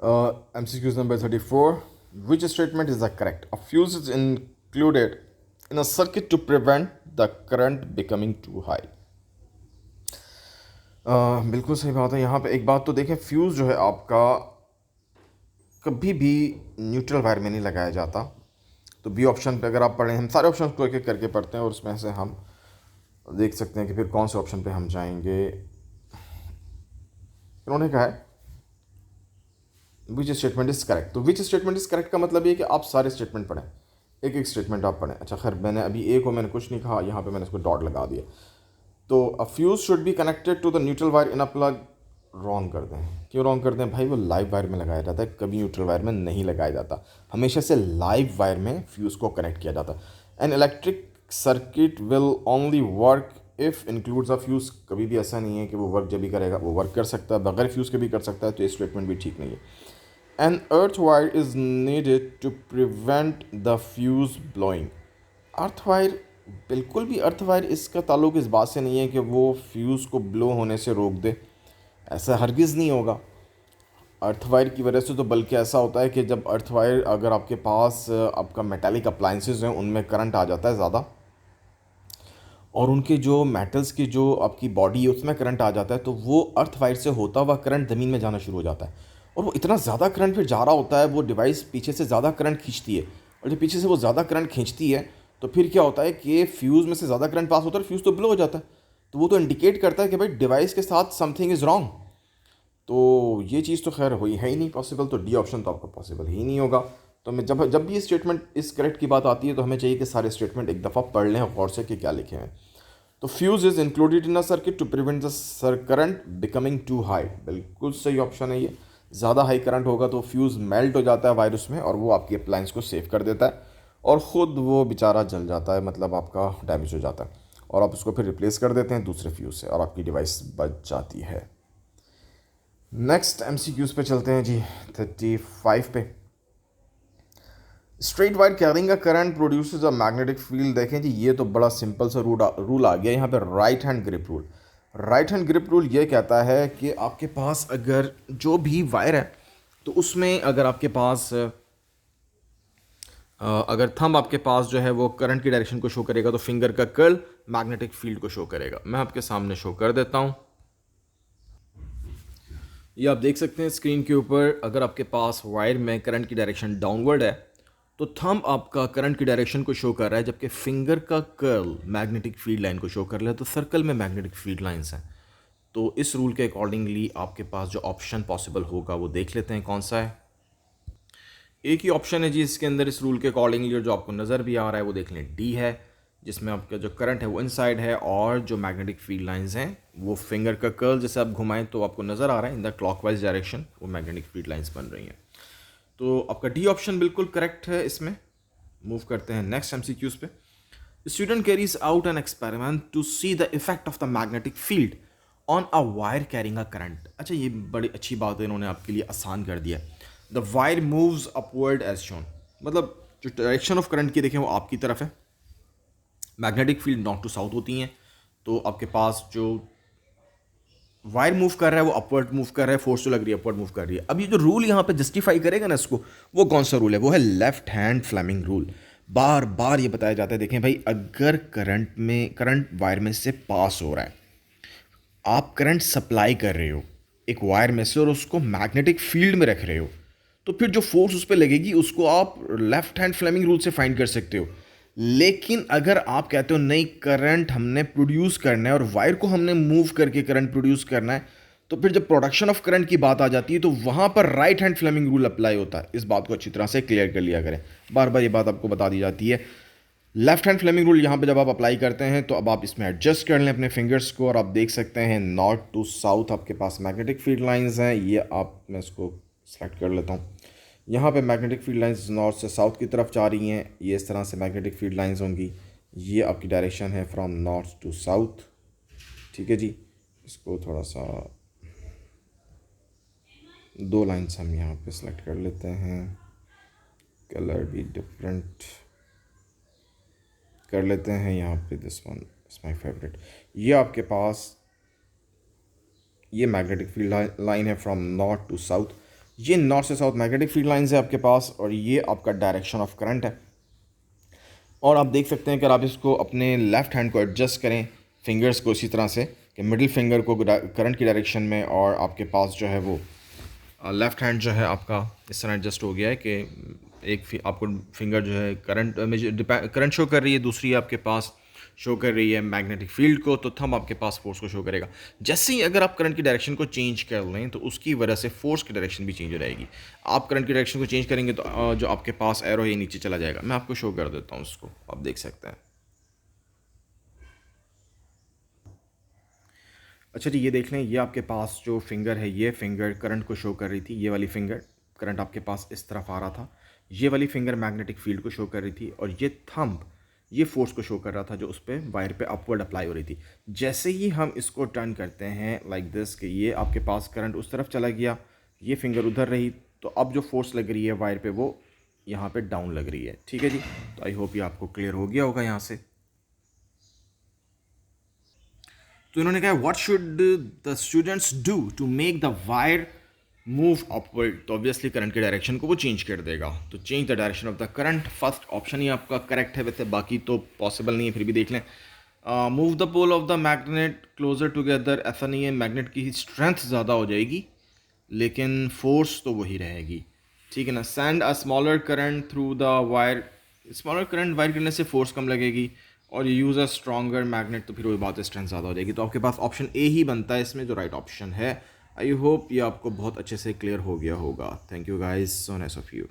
MCQs number 34. Which statement is the correct? A fuse is included in a circuit to prevent the current becoming too high. बिल्कुल सही बात है। यहाँ पे एक बात तो देखें, फ्यूज़ जो है आपका कभी भी न्यूट्रल वायर में नहीं लगाया जाता। तो बी ऑप्शन पे अगर आप पढ़ें, हम सारे ऑप्शन को एक एक करके पढ़ते हैं और उसमें से हम देख सकते हैं कि फिर कौन से ऑप्शन पे हम जाएंगे। इन्होंने कहा है विच स्टेटमेंट इज़ करेक्ट। तो विच स्टेटमेंट इज़ करेक्ट का मतलब ये कि आप सारे स्टेटमेंट पढ़ें, एक एक स्टेटमेंट आप पढ़ें। अच्छा खैर, मैंने अभी ए को मैंने कुछ नहीं कहा, यहाँ पे मैंने इसको डॉट लगा दिया। तो a fuse should be connected to the neutral wire in a plug. Wrong कर दें। क्यों रॉन्ग कर दें भाई? वो लाइव वायर में लगाया जाता है, कभी न्यूट्रल वायर में नहीं लगाया जाता। हमेशा से लाइव वायर में फ्यूज़ को कनेक्ट किया जाता है। An electric circuit will only work if includes a fuse. कभी भी ऐसा नहीं है कि वो वर्क जब भी करेगा, वो वर्क कर सकता है, बगैर फ्यूज़ के भी कर सकता है। तो ये स्टेटमेंट भी ठीक नहीं है। An earth wire is needed to prevent the fuse blowing. Earth wire, बिल्कुल भी अर्थ वायर इसका ताल्लुक इस बात से नहीं है कि वो फ्यूज़ को ब्लो होने से रोक दे। ऐसा हरगिज़ नहीं होगा। अर्थ वायर की वजह से तो बल्कि ऐसा होता है कि जब अर्थ वायर, अगर आपके पास आपका मेटालिक अप्लाइंसेस हैं, उनमें करंट आ जाता है ज़्यादा, और उनके जो मेटल्स की जो आपकी बॉडी है उसमें करंट आ जाता है, तो वो अर्थ वायर से होता हुआ करंट ज़मीन में जाना शुरू हो जाता है। और वो इतना ज़्यादा करंट फिर जा रहा होता है, वो डिवाइस पीछे से ज़्यादा करंट खींचती है। और जब पीछे से वो ज़्यादा करंट खींचती है तो फिर क्या होता है कि फ्यूज़ में से ज़्यादा करंट पास होता है, फ्यूज़ तो ब्लो हो जाता है। तो वो तो इंडिकेट करता है कि भाई डिवाइस के साथ समथिंग इज़ रॉन्ग। तो ये चीज़ तो खैर हुई है ही नहीं पॉसिबल। तो डी ऑप्शन तो आपका पॉसिबल ही नहीं होगा। तो मैं जब जब भी ये स्टेटमेंट इस करेक्ट की बात आती है तो हमें चाहिए कि सारे स्टेटमेंट एक दफ़ा पढ़ लें गौर से कि क्या लिखे हैं। तो fuse is included in a circuit to prevent the current becoming too high. बिल्कुल सही ऑप्शन है ये। ज़्यादा हाई करंट होगा तो फ्यूज़ मेल्ट हो जाता है वायरस में, और वो आपकी अप्लायंस को सेव कर देता है, और ख़ुद वो बेचारा जल जाता है, मतलब आपका डैमेज हो जाता है, और आप उसको फिर रिप्लेस कर देते हैं दूसरे फ्यूज़ से, और आपकी डिवाइस बच जाती है। नेक्स्ट MCQs पे चलते हैं जी। 35 पे, straight wire carrying a current produces a magnetic field. देखें जी, ये तो बड़ा सिंपल सा रूल आ गया यहाँ पे, right hand grip rule. Right hand grip rule ये कहता है कि आपके पास अगर जो भी वायर है, तो उसमें अगर आपके पास अगर थंब आपके पास जो है वो करंट की डायरेक्शन को शो करेगा, तो फिंगर का कर्ल मैग्नेटिक फील्ड को शो करेगा। मैं आपके सामने शो कर देता हूँ। ये आप देख सकते हैं स्क्रीन के ऊपर, अगर आपके पास वायर में करंट की डायरेक्शन डाउनवर्ड है तो थंब आपका करंट की डायरेक्शन को शो कर रहा है, जबकि फिंगर का कर्ल मैग्नेटिक फील्ड लाइन को शो कर रहा है। तो सर्कल में मैग्नेटिक फील्ड लाइंस हैं। तो इस रूल के अकॉर्डिंगली आपके पास जो ऑप्शन पॉसिबल होगा वो देख लेते हैं कौन सा है। एक ही ऑप्शन है जी इसके अंदर इस रूल के अकॉर्डिंगली, और जो आपको नज़र भी आ रहा है वो देख लें, डी है, जिसमें आपका जो करंट है वो इनसाइड है, और जो मैग्नेटिक फील्ड लाइंस हैं वो फिंगर का कर्ल जैसे आप घुमाएं तो आपको नज़र आ रहा है इन द क्लॉकवाइज डायरेक्शन वो मैग्नेटिक फील्ड लाइंस बन रही हैं। तो आपका डी ऑप्शन बिल्कुल करेक्ट है इसमें। मूव करते हैं नेक्स्ट MCQs पे। Student carries out an experiment to see the effect of the magnetic field on a wire carrying a current. अच्छा, ये बड़ी अच्छी बात है, इन्होंने आपके लिए आसान कर दिया। The wire moves upward as shown, मतलब जो डायरेक्शन ऑफ करंट की देखें वो आपकी तरफ है, magnetic field north to south होती हैं। तो आपके पास जो वायर मूव कर रहा है वो अपवर्ड मूव कर रहा है, फोर्स जो लग रही है अपवर्ड मूव कर रही है। अब ये जो रूल यहाँ पे जस्टिफाई करेगा ना इसको, वो कौन सा रूल है? वो है लेफ्ट हैंड फ्लेमिंग रूल। बार बार ये बताया जाता है, देखें भाई, अगर करंट वायर में से पास हो रहा है, आप करंट सप्लाई कर रहे हो एक वायर में से और उसको मैग्नेटिक फील्ड में रख रहे हो, तो फिर जो फोर्स उस पर लगेगी उसको आप लेफ्ट हैंड फ्लेमिंग रूल से फाइंड कर सकते हो। लेकिन अगर आप कहते हो नहीं, करंट हमने प्रोड्यूस करना है और वायर को हमने मूव करके करंट प्रोड्यूस करना है, तो फिर जब प्रोडक्शन ऑफ करंट की बात आ जाती है तो वहां पर right hand Fleming rule apply होता है। इस बात को अच्छी तरह से क्लियर कर लिया करें, बार बार ये बात आपको बता दी जाती है। लेफ्ट हैंड फ्लेमिंग रूल यहाँ पे जब आप अप्लाई करते हैं तो अब आप इसमें एडजस्ट कर लें अपने फिंगर्स को, और आप देख सकते हैं नॉर्थ टू साउथ आपके पास मैग्नेटिक फील्ड लाइंस हैं। ये आप, मैं इसको सेलेक्ट कर लेता हूँ। यहाँ पे मैग्नेटिक फील्ड लाइंस नॉर्थ से साउथ की तरफ जा रही हैं, ये इस तरह से मैग्नेटिक फील्ड लाइंस होंगी। ये आपकी डायरेक्शन है फ्रॉम नॉर्थ टू साउथ। ठीक है जी, इसको थोड़ा सा दो लाइंस हम यहाँ पे सेलेक्ट कर लेते हैं, कलर भी डिफरेंट कर लेते हैं यहाँ पे। This one is my favourite. ये आपके पास ये मैग्नेटिक फील्ड लाइन है फ्रॉम नॉर्थ टू साउथ। ये नॉर्थ से साउथ मैग्नेटिक फील्ड लाइंस है आपके पास, और ये आपका डायरेक्शन ऑफ करंट है। और आप देख सकते हैं कि अगर आप इसको अपने लेफ़्ट हैंड को एडजस्ट करें, फिंगर्स को इसी तरह से कि मिडिल फिंगर को करंट की डायरेक्शन में, और आपके पास जो है वो लेफ़्ट हैंड जो है आपका इस तरह एडजस्ट हो गया है कि आपको फिंगर जो है करंट में करंट शो कर रही है, दूसरी आपके पास शो कर रही है मैग्नेटिक फील्ड को, तो थंब आपके पास फोर्स को शो करेगा। जैसे ही अगर आप करंट की डायरेक्शन को चेंज कर लें तो उसकी वजह से फोर्स की डायरेक्शन भी चेंज हो जाएगी। आप करंट की डायरेक्शन को चेंज करेंगे तो जो आपके पास एरो है ये नीचे चला जाएगा। मैं आपको शो कर देता हूँ उसको, आप देख सकते हैं। अच्छा जी, ये देख लें, ये आपके पास जो फिंगर है, ये फिंगर करंट को शो कर रही थी। ये वाली फिंगर करंट आपके पास इस तरफ आ रहा था, ये वाली फिंगर मैग्नेटिक फील्ड को शो कर रही थी, और ये थंब ये फोर्स को शो कर रहा था जो उस पर वायर पे अपवर्ड अप्लाई हो रही थी। जैसे ही हम इसको टर्न करते हैं लाइक दिस कि ये आपके पास करंट उस तरफ चला गया, ये फिंगर उधर रही, तो अब जो फोर्स लग रही है वायर पे वो यहाँ पे डाउन लग रही है। ठीक है जी, तो आई होप ये आपको क्लियर हो गया होगा यहाँ से। तो इन्होंने कहा what should the students do to make the wire move upward. तो ऑब्वियसली करंट के डायरेक्शन को वो चेंज कर देगा। तो change the direction of the current, first option ही आपका करेक्ट है, वैसे बाकी तो पॉसिबल नहीं है, फिर भी देख लें। Move the pole of the magnet closer together, ऐसा नहीं है, मैग्नेट की स्ट्रेंथ ज़्यादा हो जाएगी लेकिन फोर्स तो वही रहेगी। ठीक है ना। Send a smaller current through the wire, smaller current wire करने से फोर्स कम लगेगी, और यूज़ अ स्ट्रॉन्गर मैग्नेट, तो फिर वही बात है, स्ट्रेंथ ज़्यादा हो जाएगी। तो आपके पास ऑप्शन ए ही बनता है इसमें, जो राइट ऑप्शन है। आई होप ये आपको बहुत अच्छे से क्लियर हो गया होगा। Thank you guys, so nice of you.